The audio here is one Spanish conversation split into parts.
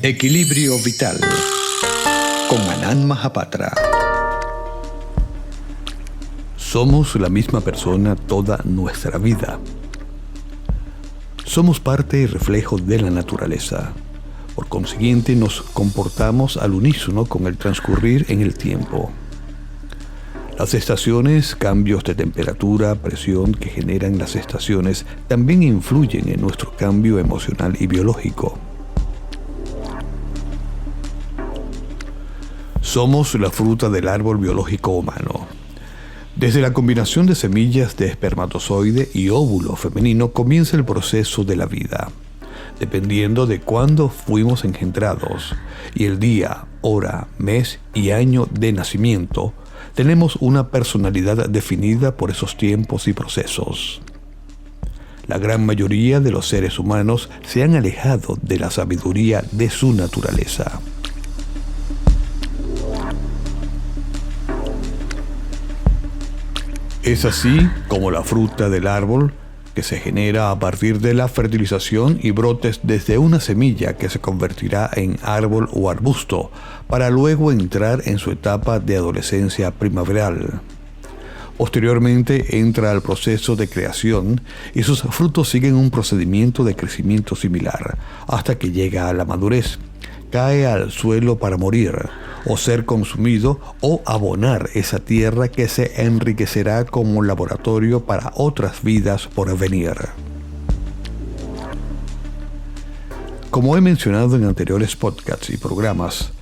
Equilibrio Vital con Anand Mahapatra. Somos la misma persona toda nuestra vida. Somos parte y reflejo de la naturaleza. Por consiguiente, nos comportamos al unísono con el transcurrir en el tiempo. Las estaciones, cambios de temperatura, presión que generan las estaciones, también influyen en nuestro cambio emocional y biológico. Somos la fruta del árbol biológico humano. Desde la combinación de semillas de espermatozoide y óvulo femenino comienza el proceso de la vida, dependiendo de cuándo fuimos engendrados y el día, hora, mes y año de nacimiento. Tenemos una personalidad definida por esos tiempos y procesos. La gran mayoría de los seres humanos se han alejado de la sabiduría de su naturaleza. Es así como la fruta del árbol, que se genera a partir de la fertilización y brotes desde una semilla que se convertirá en árbol o arbusto, para luego entrar en su etapa de adolescencia primaveral. Posteriormente entra al proceso de creación y sus frutos siguen un procedimiento de crecimiento similar, hasta que llega a la madurez, cae al suelo para morir, o ser consumido o abonar esa tierra que se enriquecerá como laboratorio para otras vidas por venir. Como he mencionado en anteriores podcasts y programas,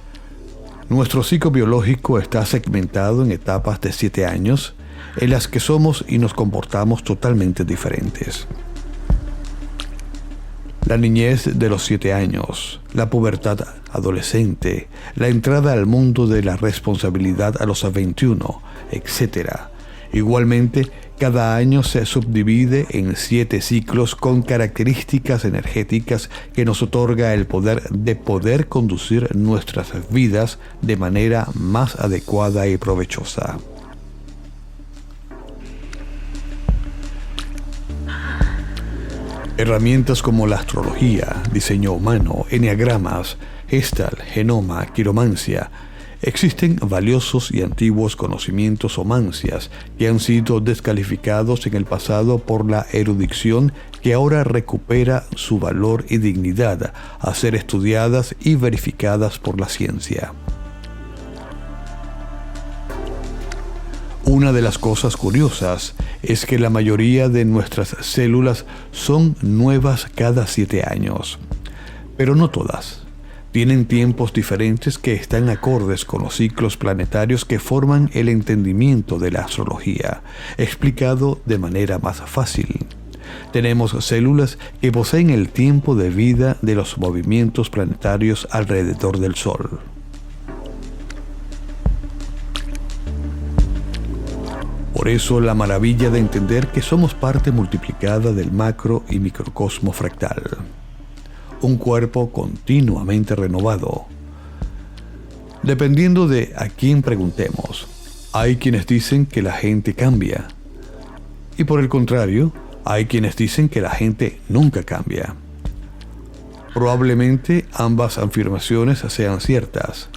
nuestro ciclo biológico está segmentado en etapas de 7 años en las que somos y nos comportamos totalmente diferentes. La niñez de los 7 años, la pubertad adolescente, la entrada al mundo de la responsabilidad a los 21, etc. Igualmente, cada año se subdivide en 7 ciclos con características energéticas que nos otorga el poder de poder conducir nuestras vidas de manera más adecuada y provechosa. Herramientas como la astrología, diseño humano, enneagramas, Gestalt, genoma, quiromancia. Existen valiosos y antiguos conocimientos o mancias que han sido descalificados en el pasado por la erudición, que ahora recupera su valor y dignidad a ser estudiadas y verificadas por la ciencia. Una de las cosas curiosas es que la mayoría de nuestras células son nuevas cada 7 años, pero no todas. Tienen tiempos diferentes que están acordes con los ciclos planetarios que forman el entendimiento de la astrología, explicado de manera más fácil. Tenemos células que poseen el tiempo de vida de los movimientos planetarios alrededor del Sol. Por eso la maravilla de entender que somos parte multiplicada del macro y microcosmo fractal. Un cuerpo continuamente renovado. Dependiendo de a quién preguntemos, hay quienes dicen que la gente cambia. Y por el contrario, hay quienes dicen que la gente nunca cambia. Probablemente ambas afirmaciones sean ciertas,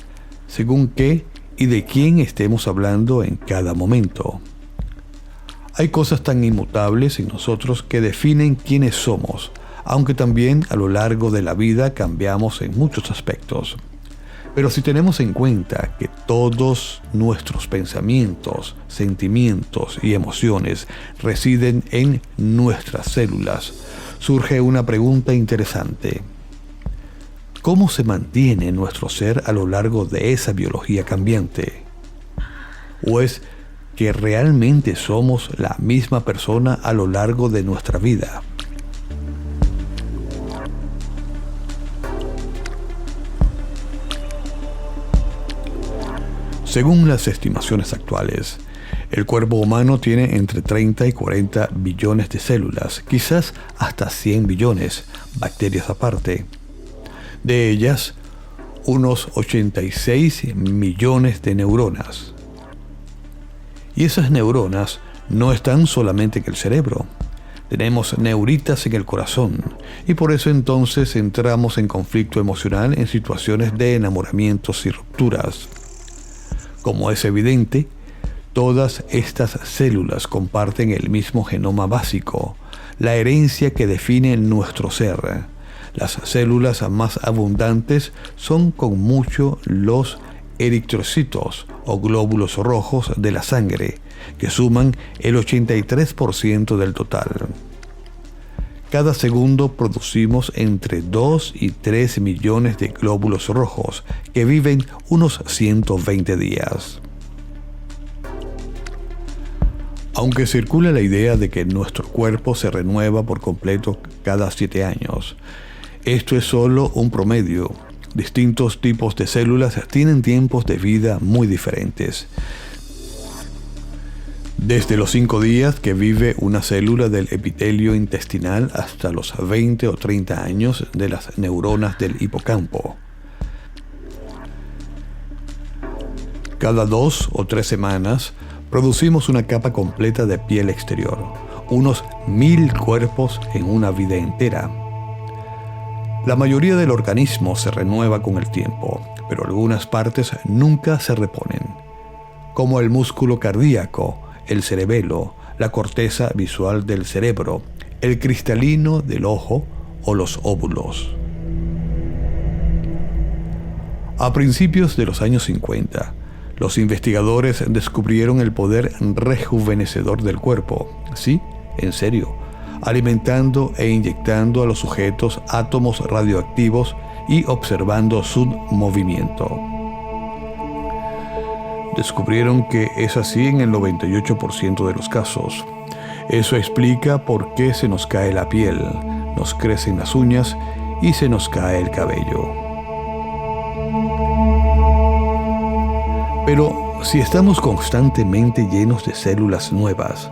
según qué y de quién estemos hablando en cada momento. Hay cosas tan inmutables en nosotros que definen quiénes somos, aunque también a lo largo de la vida cambiamos en muchos aspectos. Pero si tenemos en cuenta que todos nuestros pensamientos, sentimientos y emociones residen en nuestras células, surge una pregunta interesante. ¿Cómo se mantiene nuestro ser a lo largo de esa biología cambiante? ¿O es que realmente somos la misma persona a lo largo de nuestra vida? Según las estimaciones actuales, el cuerpo humano tiene entre 30 y 40 billones de células, quizás hasta 100 billones, bacterias aparte. De ellas, unos 86 millones de neuronas. Y esas neuronas no están solamente en el cerebro. Tenemos neuritas en el corazón y por eso entonces entramos en conflicto emocional en situaciones de enamoramientos y rupturas. Como es evidente, todas estas células comparten el mismo genoma básico, la herencia que define nuestro ser. Las células más abundantes son con mucho los eritrocitos o glóbulos rojos de la sangre, que suman el 83% del total. Cada segundo producimos entre 2 y 3 millones de glóbulos rojos que viven unos 120 días. Aunque circula la idea de que nuestro cuerpo se renueva por completo cada 7 años, esto es solo un promedio. Distintos tipos de células tienen tiempos de vida muy diferentes. Desde los 5 días que vive una célula del epitelio intestinal hasta los 20 o 30 años de las neuronas del hipocampo. Cada 2 o 3 semanas producimos una capa completa de piel exterior, unos 1000 cuerpos en una vida entera. La mayoría del organismo se renueva con el tiempo, pero algunas partes nunca se reponen, como el músculo cardíaco, el cerebelo, la corteza visual del cerebro, el cristalino del ojo o los óvulos. A principios de los años 50, los investigadores descubrieron el poder rejuvenecedor del cuerpo. Sí, en serio, alimentando e inyectando a los sujetos átomos radioactivos y observando su movimiento. Descubrieron que es así en el 98% de los casos. Eso explica por qué se nos cae la piel, nos crecen las uñas y se nos cae el cabello. Pero si estamos constantemente llenos de células nuevas,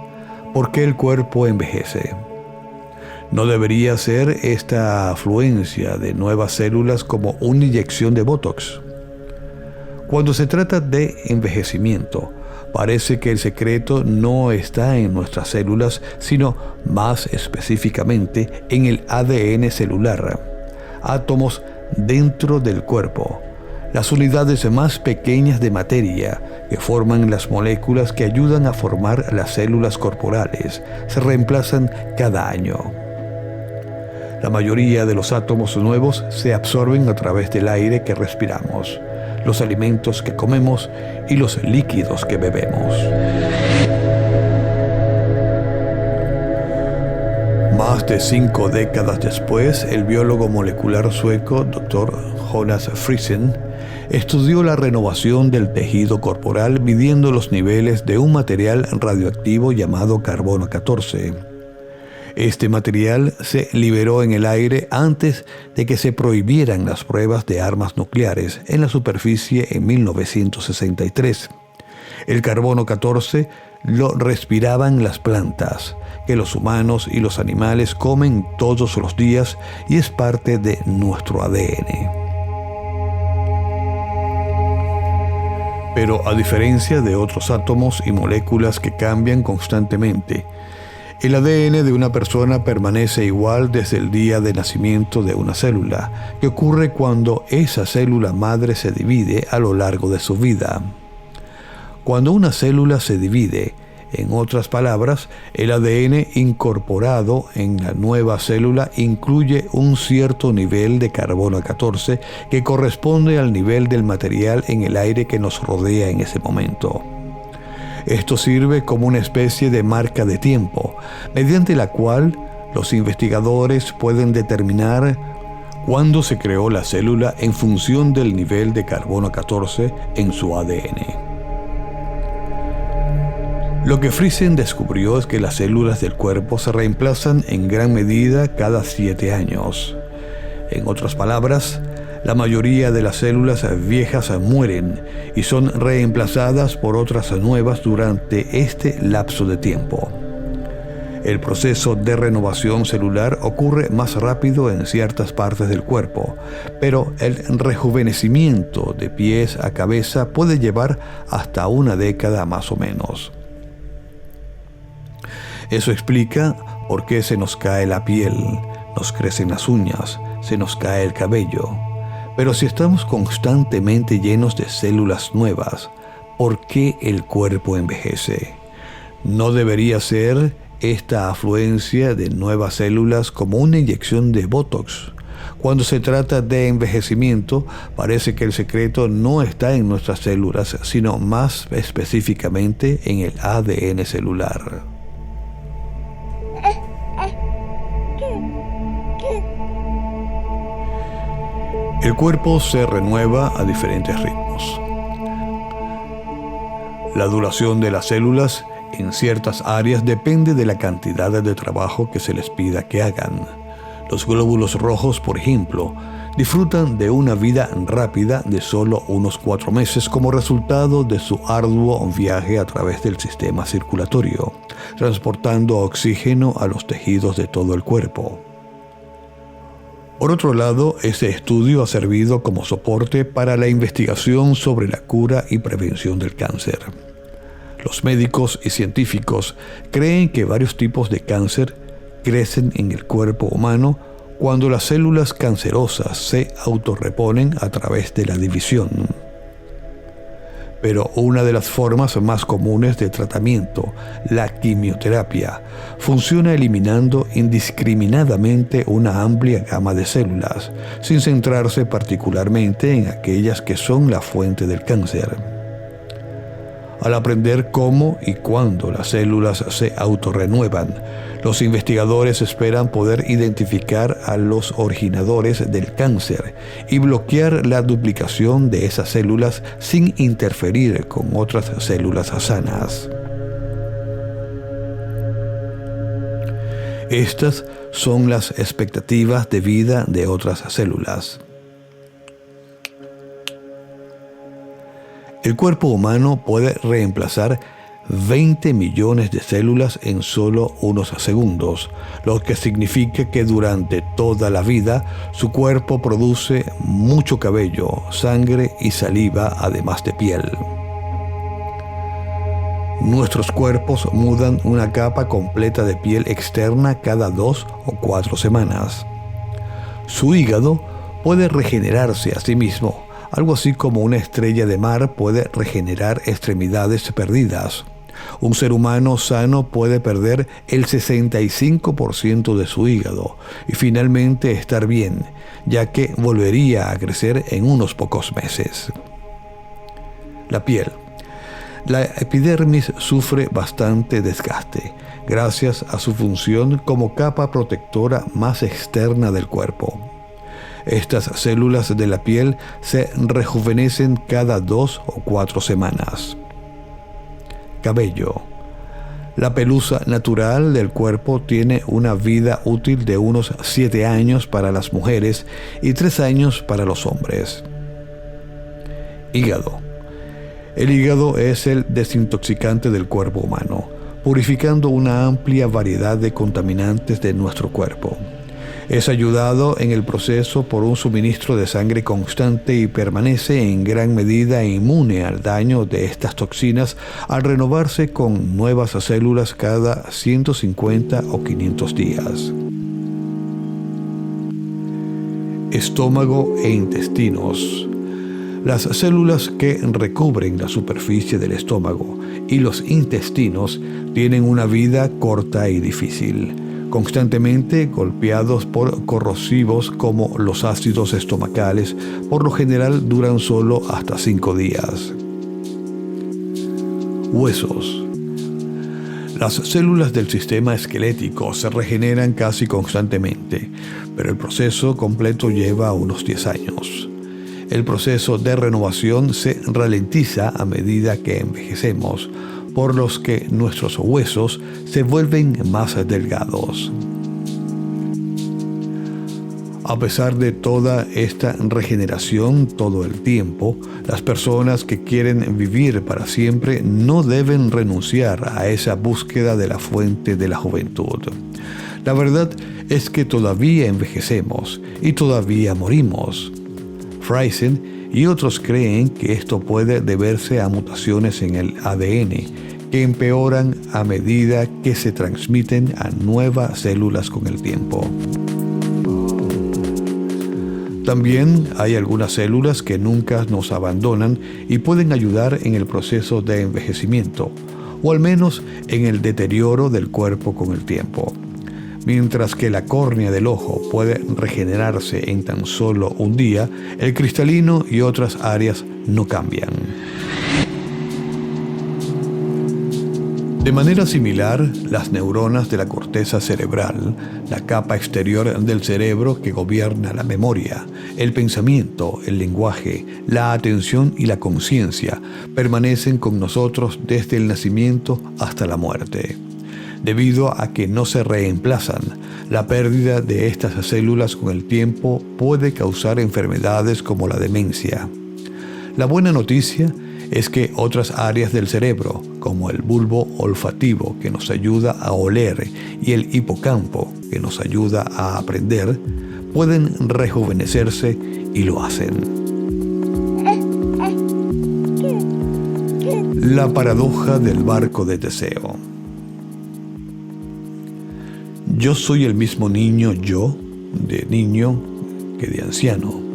¿por qué el cuerpo envejece? ¿No debería ser esta afluencia de nuevas células como una inyección de Botox? Cuando se trata de envejecimiento, parece que el secreto no está en nuestras células, sino más específicamente en el ADN celular, átomos dentro del cuerpo, las unidades más pequeñas de materia que forman las moléculas que ayudan a formar las células corporales, se reemplazan cada año. La mayoría de los átomos nuevos se absorben a través del aire que respiramos, los alimentos que comemos y los líquidos que bebemos. Más de 5 décadas después, el biólogo molecular sueco Dr. Jonas Friesen estudió la renovación del tejido corporal midiendo los niveles de un material radioactivo llamado carbono 14. Este material se liberó en el aire antes de que se prohibieran las pruebas de armas nucleares en la superficie en 1963. El carbono 14 lo respiraban las plantas, que los humanos y los animales comen todos los días y es parte de nuestro ADN. Pero a diferencia de otros átomos y moléculas que cambian constantemente, el ADN de una persona permanece igual desde el día de nacimiento de una célula, que ocurre cuando esa célula madre se divide a lo largo de su vida. Cuando una célula se divide, en otras palabras, el ADN incorporado en la nueva célula incluye un cierto nivel de carbono 14 que corresponde al nivel del material en el aire que nos rodea en ese momento. Esto sirve como una especie de marca de tiempo, mediante la cual los investigadores pueden determinar cuándo se creó la célula en función del nivel de carbono 14 en su ADN. Lo que Friesen descubrió es que las células del cuerpo se reemplazan en gran medida cada 7 años. En otras palabras, la mayoría de las células viejas mueren y son reemplazadas por otras nuevas durante este lapso de tiempo. El proceso de renovación celular ocurre más rápido en ciertas partes del cuerpo, pero el rejuvenecimiento de pies a cabeza puede llevar hasta una década más o menos. Eso explica ¿Por qué se nos cae la piel, nos crecen las uñas, se nos cae el cabello? Pero si estamos constantemente llenos de células nuevas, ¿por qué el cuerpo envejece? ¿No debería ser esta afluencia de nuevas células como una inyección de Botox? Cuando se trata de envejecimiento, parece que el secreto no está en nuestras células, sino más específicamente en el ADN celular. El cuerpo se renueva a diferentes ritmos. La duración de las células en ciertas áreas depende de la cantidad de trabajo que se les pida que hagan. Los glóbulos rojos, por ejemplo, disfrutan de una vida rápida de solo unos 4 meses como resultado de su arduo viaje a través del sistema circulatorio, transportando oxígeno a los tejidos de todo el cuerpo. Por otro lado, este estudio ha servido como soporte para la investigación sobre la cura y prevención del cáncer. Los médicos y científicos creen que varios tipos de cáncer crecen en el cuerpo humano cuando las células cancerosas se autorreponen a través de la división. Pero una de las formas más comunes de tratamiento, la quimioterapia, funciona eliminando indiscriminadamente una amplia gama de células, sin centrarse particularmente en aquellas que son la fuente del cáncer. Al aprender cómo y cuándo las células se autorrenuevan, los investigadores esperan poder identificar a los originadores del cáncer y bloquear la duplicación de esas células sin interferir con otras células sanas. Estas son las expectativas de vida de otras células. El cuerpo humano puede reemplazar 20 millones de células en solo unos segundos, lo que significa que durante toda la vida su cuerpo produce mucho cabello, sangre y saliva, además de piel. Nuestros cuerpos mudan una capa completa de piel externa cada 2 o 4 semanas. Su hígado puede regenerarse a sí mismo, algo así como una estrella de mar puede regenerar extremidades perdidas. Un ser humano sano puede perder el 65% de su hígado y finalmente estar bien, ya que volvería a crecer en unos pocos meses. La piel. La epidermis sufre bastante desgaste, gracias a su función como capa protectora más externa del cuerpo. Estas células de la piel se rejuvenecen cada 2 o 4 semanas. Cabello. La pelusa natural del cuerpo tiene una vida útil de unos 7 años para las mujeres y 3 años para los hombres. Hígado. El hígado es el desintoxicante del cuerpo humano, purificando una amplia variedad de contaminantes de nuestro cuerpo. Es ayudado en el proceso por un suministro de sangre constante y permanece en gran medida inmune al daño de estas toxinas al renovarse con nuevas células cada 150 o 500 días. Estómago e intestinos. Las células que recubren la superficie del estómago y los intestinos tienen una vida corta y difícil, constantemente golpeados por corrosivos como los ácidos estomacales. Por lo general duran solo hasta 5 días. Huesos. Las células del sistema esquelético se regeneran casi constantemente, pero el proceso completo lleva unos 10 años. El proceso de renovación se ralentiza a medida que envejecemos, por los que nuestros huesos se vuelven más delgados. A pesar de toda esta regeneración todo el tiempo, las personas que quieren vivir para siempre no deben renunciar a esa búsqueda de la fuente de la juventud. La verdad es que todavía envejecemos y todavía morimos. Friesen y otros creen que esto puede deberse a mutaciones en el ADN que empeoran a medida que se transmiten a nuevas células con el tiempo. También hay algunas células que nunca nos abandonan y pueden ayudar en el proceso de envejecimiento, o al menos en el deterioro del cuerpo con el tiempo. Mientras que la córnea del ojo puede regenerarse en tan solo un día, el cristalino y otras áreas no cambian. De manera similar, las neuronas de la corteza cerebral, la capa exterior del cerebro que gobierna la memoria, el pensamiento, el lenguaje, la atención y la conciencia, permanecen con nosotros desde el nacimiento hasta la muerte. Debido a que no se reemplazan, la pérdida de estas células con el tiempo puede causar enfermedades como la demencia. La buena noticia es que otras áreas del cerebro, como el bulbo olfativo que nos ayuda a oler y el hipocampo que nos ayuda a aprender, pueden rejuvenecerse y lo hacen. La paradoja del barco de Teseo. Yo soy el mismo niño de niño que de anciano.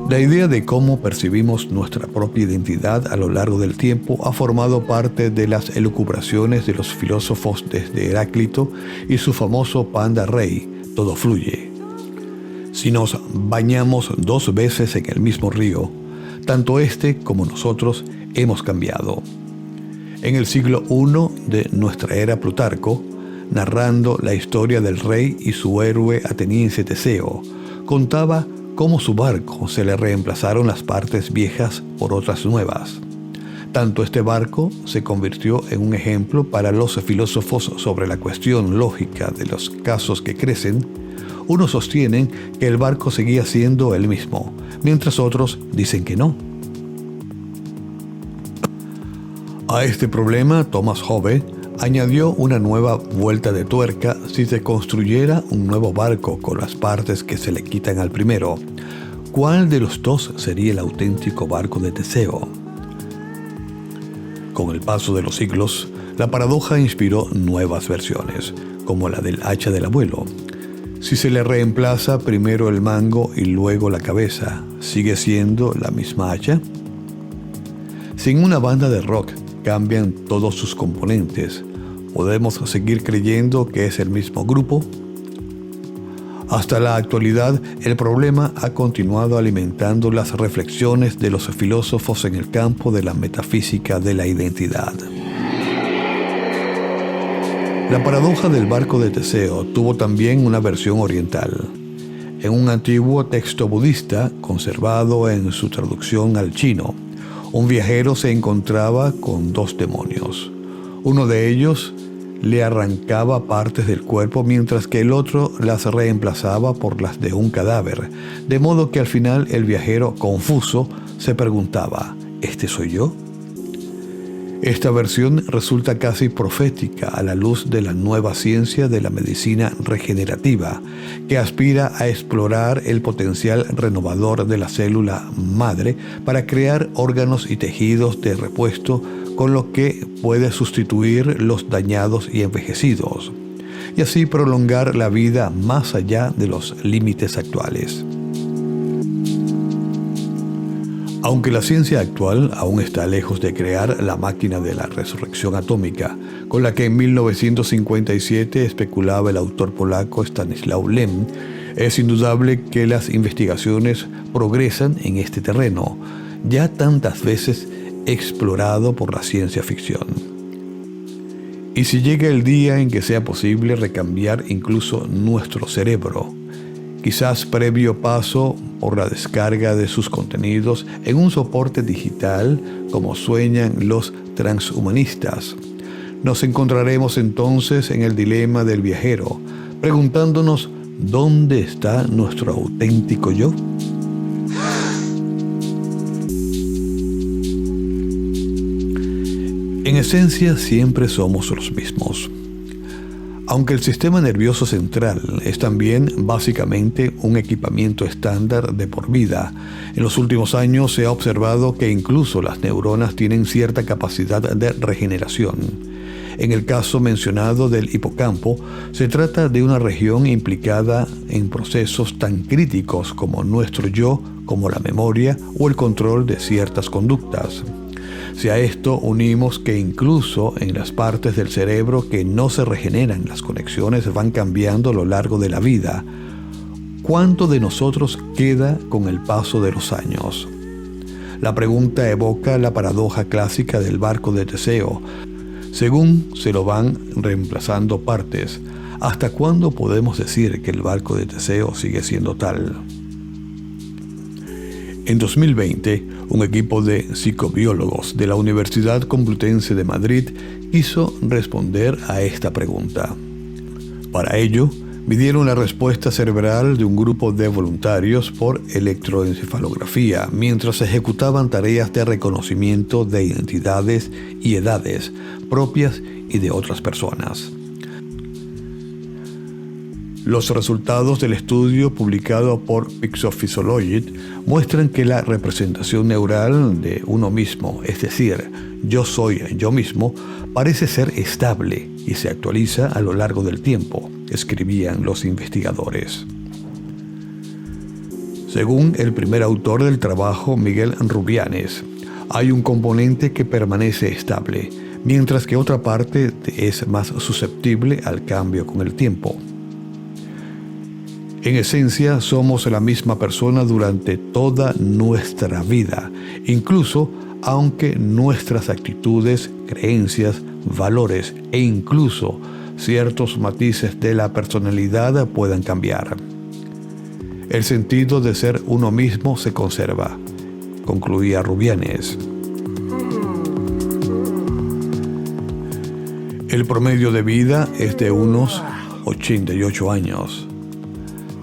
La idea de cómo percibimos nuestra propia identidad a lo largo del tiempo ha formado parte de las elucubraciones de los filósofos desde Heráclito y su famoso Panda Rey, todo fluye. Si nos bañamos 2 veces en el mismo río, tanto este como nosotros hemos cambiado. En el siglo I de nuestra era Plutarco, narrando la historia del rey y su héroe ateniense Teseo, contaba cómo su barco se le reemplazaron las partes viejas por otras nuevas. Tanto este barco se convirtió en un ejemplo para los filósofos sobre la cuestión lógica de los casos que crecen. Unos sostienen que el barco seguía siendo el mismo, mientras otros dicen que no. A este problema, Thomas Hobbes añadió una nueva vuelta de tuerca si se construyera un nuevo barco con las partes que se le quitan al primero. ¿Cuál de los dos sería el auténtico barco de Teseo? Con el paso de los siglos, la paradoja inspiró nuevas versiones, como la del hacha del abuelo. Si se le reemplaza primero el mango y luego la cabeza, ¿sigue siendo la misma hacha? Si en una banda de rock cambian todos sus componentes, ¿podemos seguir creyendo que es el mismo grupo? Hasta la actualidad, el problema ha continuado alimentando las reflexiones de los filósofos en el campo de la metafísica de la identidad. La paradoja del barco de Teseo tuvo también una versión oriental. En un antiguo texto budista, conservado en su traducción al chino, un viajero se encontraba con 2 demonios. Uno de ellos le arrancaba partes del cuerpo mientras que el otro las reemplazaba por las de un cadáver, de modo que al final el viajero, confuso, se preguntaba: ¿este soy yo? Esta versión resulta casi profética a la luz de la nueva ciencia de la medicina regenerativa, que aspira a explorar el potencial renovador de la célula madre para crear órganos y tejidos de repuesto con lo que puede sustituir los dañados y envejecidos, y así prolongar la vida más allá de los límites actuales. Aunque la ciencia actual aún está lejos de crear la máquina de la resurrección atómica, con la que en 1957 especulaba el autor polaco Stanisław Lem, es indudable que las investigaciones progresan en este terreno, ya tantas veces explorado por la ciencia ficción. Y si llega el día en que sea posible recambiar incluso nuestro cerebro, quizás previo paso por la descarga de sus contenidos en un soporte digital como sueñan los transhumanistas, nos encontraremos entonces en el dilema del viajero, preguntándonos ¿dónde está nuestro auténtico yo? En esencia siempre somos los mismos. Aunque el sistema nervioso central es también básicamente un equipamiento estándar de por vida, en los últimos años se ha observado que incluso las neuronas tienen cierta capacidad de regeneración. En el caso mencionado del hipocampo, se trata de una región implicada en procesos tan críticos como nuestro yo, como la memoria o el control de ciertas conductas. Si a esto unimos que incluso en las partes del cerebro que no se regeneran, las conexiones van cambiando a lo largo de la vida, ¿cuánto de nosotros queda con el paso de los años? La pregunta evoca la paradoja clásica del barco de Teseo. Según se lo van reemplazando partes, ¿hasta cuándo podemos decir que el barco de Teseo sigue siendo tal? En 2020, un equipo de psicobiólogos de la Universidad Complutense de Madrid quiso responder a esta pregunta. Para ello, midieron la respuesta cerebral de un grupo de voluntarios por electroencefalografía mientras ejecutaban tareas de reconocimiento de identidades y edades propias y de otras personas. Los resultados del estudio publicado por Psychophysiology muestran que la representación neural de uno mismo, es decir, yo soy yo mismo, parece ser estable y se actualiza a lo largo del tiempo, escribían los investigadores. Según el primer autor del trabajo, Miguel Rubianes, hay un componente que permanece estable, mientras que otra parte es más susceptible al cambio con el tiempo. En esencia, somos la misma persona durante toda nuestra vida, incluso aunque nuestras actitudes, creencias, valores e incluso ciertos matices de la personalidad puedan cambiar. El sentido de ser uno mismo se conserva, concluía Rubianes. El promedio de vida es de unos 88 años.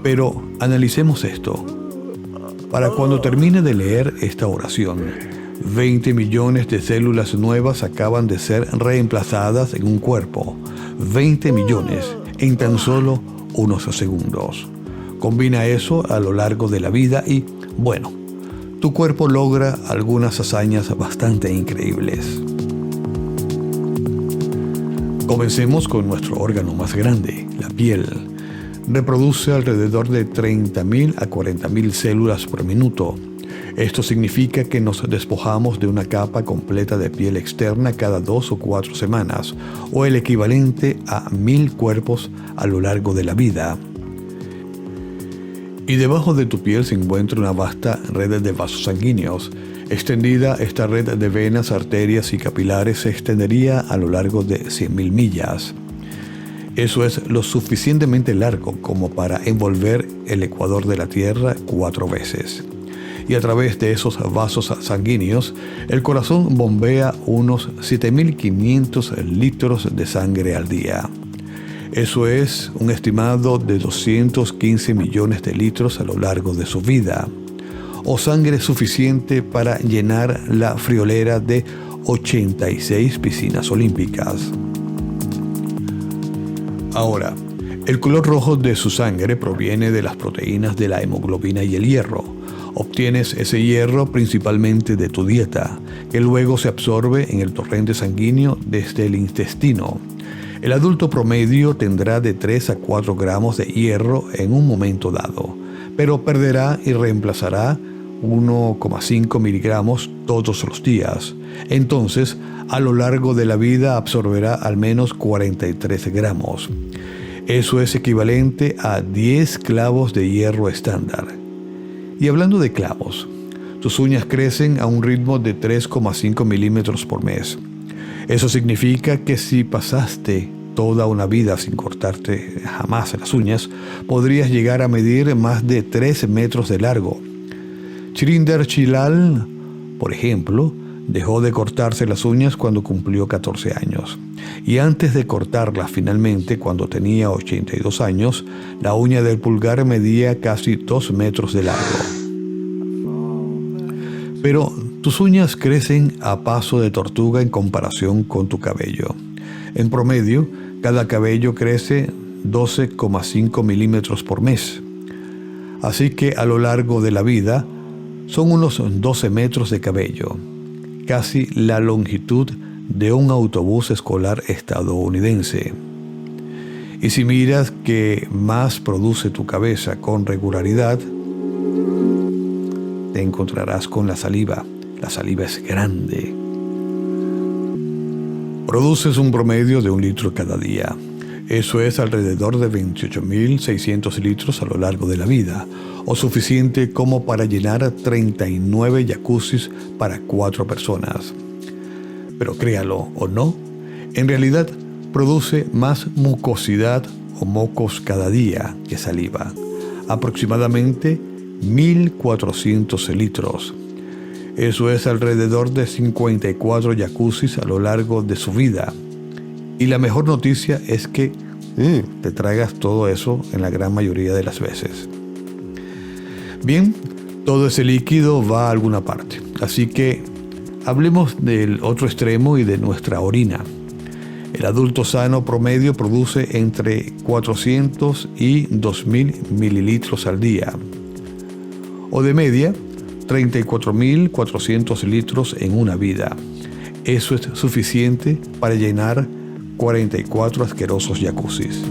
Pero analicemos esto. Para cuando termine de leer esta oración, 20 millones de células nuevas acaban de ser reemplazadas en un cuerpo. 20 millones en tan solo unos segundos. Combina eso a lo largo de la vida y, bueno, tu cuerpo logra algunas hazañas bastante increíbles. Comencemos con nuestro órgano más grande, la piel. Reproduce alrededor de 30.000 a 40.000 células por minuto. Esto significa que nos despojamos de una capa completa de piel externa cada 2 o 4 semanas, o el equivalente a 1.000 cuerpos a lo largo de la vida. Y debajo de tu piel se encuentra una vasta red de vasos sanguíneos. Extendida, esta red de venas, arterias y capilares se extendería a lo largo de 100.000 millas. Eso es lo suficientemente largo como para envolver el ecuador de la Tierra 4 veces. Y a través de esos vasos sanguíneos, el corazón bombea unos 7.500 litros de sangre al día. Eso es un estimado de 215 millones de litros a lo largo de su vida, o sangre suficiente para llenar la friolera de 86 piscinas olímpicas. Ahora, el color rojo de su sangre proviene de las proteínas de la hemoglobina y el hierro. Obtienes ese hierro principalmente de tu dieta, que luego se absorbe en el torrente sanguíneo desde el intestino. El adulto promedio tendrá de 3 a 4 gramos de hierro en un momento dado, pero perderá y reemplazará 1,5 miligramos todos los días. Entonces, a lo largo de la vida absorberá al menos 43 gramos. Eso es equivalente a 10 clavos de hierro estándar. Y hablando de clavos, tus uñas crecen a un ritmo de 3,5 milímetros por mes. Eso significa que si pasaste toda una vida sin cortarte jamás las uñas, podrías llegar a medir más de 3 metros de largo. Surinder Chilal, por ejemplo, dejó de cortarse las uñas cuando cumplió 14 años. Y antes de cortarlas finalmente, cuando tenía 82 años, la uña del pulgar medía casi 2 metros de largo. Pero tus uñas crecen a paso de tortuga en comparación con tu cabello. En promedio, Cada cabello crece 12,5 milímetros por mes. Así que a lo largo de la vida son unos 12 metros de cabello, casi la longitud de un autobús escolar estadounidense. Y si miras que más produce tu cabeza con regularidad, te encontrarás con la saliva. La saliva es grande. Produces un promedio de 1 litro cada día. Eso es alrededor de 28.600 litros a lo largo de la vida, o suficiente como para llenar 39 jacuzzis para 4 personas. Pero créalo o no, en realidad produce más mucosidad o mocos cada día que saliva, aproximadamente 1.400 litros. Eso es alrededor de 54 jacuzzis a lo largo de su vida. Y la mejor noticia es que te tragas todo eso en la gran mayoría de las veces. Bien, todo ese líquido va a alguna parte. Así que hablemos del otro extremo y de nuestra orina. El adulto sano promedio produce entre 400 y 2.000 mililitros al día. O de media, 34.400 litros en una vida. Eso es suficiente para llenar 44 asquerosos jacuzzis.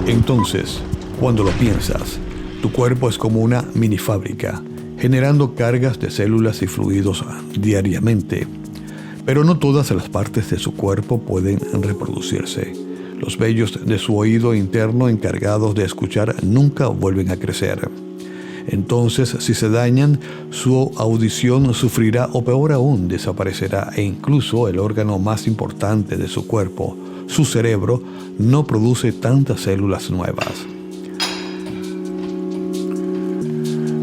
Entonces, cuando lo piensas, tu cuerpo es como una mini fábrica, generando cargas de células y fluidos diariamente. Pero no todas las partes de su cuerpo pueden reproducirse. Los vellos de su oído interno encargados de escuchar nunca vuelven a crecer. Entonces, si se dañan, su audición sufrirá o peor aún, desaparecerá, e incluso el órgano más importante de su cuerpo, su cerebro, no produce tantas células nuevas.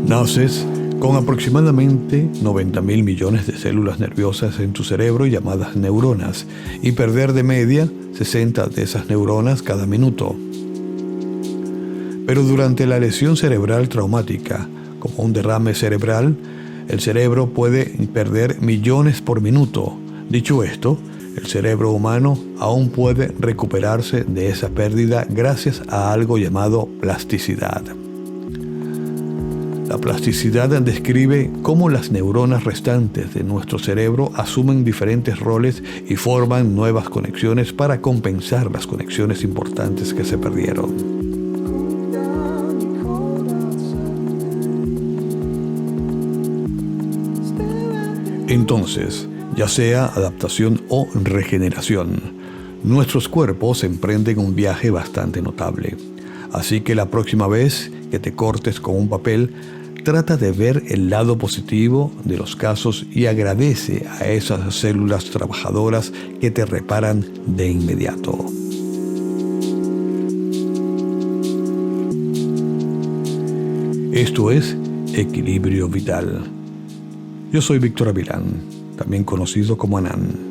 Naces con aproximadamente 90.000 millones de células nerviosas en tu cerebro llamadas neuronas, y perder de media 60 de esas neuronas cada minuto. Pero durante la lesión cerebral traumática, como un derrame cerebral, el cerebro puede perder millones por minuto. Dicho esto, el cerebro humano aún puede recuperarse de esa pérdida gracias a algo llamado plasticidad. La plasticidad describe cómo las neuronas restantes de nuestro cerebro asumen diferentes roles y forman nuevas conexiones para compensar las conexiones importantes que se perdieron. Entonces, ya sea adaptación o regeneración, nuestros cuerpos emprenden un viaje bastante notable. Así que la próxima vez que te cortes con un papel, trata de ver el lado positivo de los casos y agradece a esas células trabajadoras que te reparan de inmediato. Esto es Equilibrio Vital. Yo soy Víctor Avilán, también conocido como Anán.